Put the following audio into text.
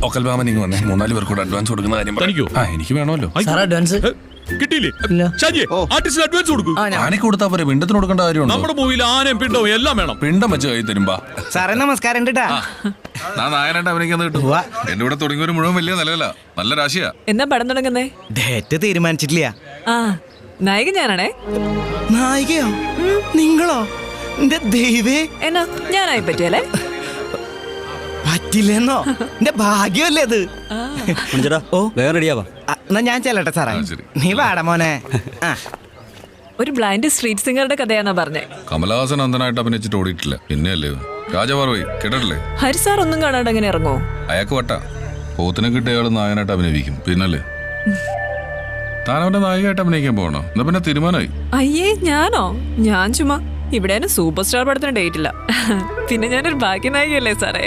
ഒക്കൽബാമൻ ഇങ്ങ് വന്നേ. 3-4 പേർക്ക് കൂടെ അഡ്വാൻസ് കൊടുക്കുന്ന കാര്യം തനിക്കോ? എനിക്ക് വേണമല്ലോ. അഡ്വാൻസ് കിട്ടിയില്ലേ? ഷാജിയെ, ആർട്ടിസ്റ്റിന് അഡ്വാൻസ് കൊടുക്കൂ. ആനക്ക് കൊടുത്താ പോരെ, പിണ്ടത്തിന് കൊടുക്കേണ്ട കാര്യമുണ്ടോ? നമ്മുടെ മൂവിയിൽ ആനയും പിണ്ടവും എല്ലാം വേണം. പിണ്ടം വെച്ച് കൈ തരുമ്പാ. സാറേ നമസ്കാരം. നായനായിട്ട് അഭിനയിക്കാൻ കിട്ടും. എന്റെ കൂടെ തുടങ്ങിയവര് മുഴുവൻ വലിയ നിലവില, നല്ല രാശിയാ. എന്നാ പടം തുടങ്ങുന്നേ? ഡേറ്റ് തീരുമാനിച്ചിട്ടില്ല. ആ നായിക ഞാനാണേ. നായികയോ? നിങ്ങളോ? എന്റെ ദൈവേ, എന്നാ ഞാനായി പറ്റിയല്ലേ? പറ്റില്ലെന്നോ? എന്റെ ഭാഗ്യമല്ലേ അത്. ഓ വേഗം റെഡിയാവാ. എന്നാ ഞാൻ ചെല്ലട്ടെ സാറേ. ശരി. നീ വാടാ മോനെ. ഒരു ബ്ലൈൻഡ് സ്ട്രീറ്റ് സിംഗറുടെ കഥയാന്നാ പറഞ്ഞേ. കമലഹാസൻ അന്ധനായിട്ട് അഭിനയിച്ചിട്ട് ഓടിയിട്ടില്ല, പിന്നെയല്ലേ രാജപാർവൈ കേട്ടിട്ടില്ലേ? ഹരിസാർ ഒന്നും കാണാണ്ട് എങ്ങനെ ഇറങ്ങോ? അയാൾക്ക് വട്ട പോത്തിനെ കിട്ടിയ ആള് നായനായിട്ട് അഭിനയിക്കും, പിന്നല്ലേ? താൻ അവന്റെ നായികയായിട്ട് അഭിനയിക്കാൻ പോകണോ? എന്നാ പിന്നെ തീരുമാനമായി. അയ്യേ ഞാനോ? ഞാൻ ചുമ്മാ ഇവിടെ സൂപ്പർ സ്റ്റാർ പടത്തിന് ഡേറ്റ് ഇല്ല. പിന്നെ ഞാനൊരു ഭാഗ്യ നായികയല്ലേ സാറേ.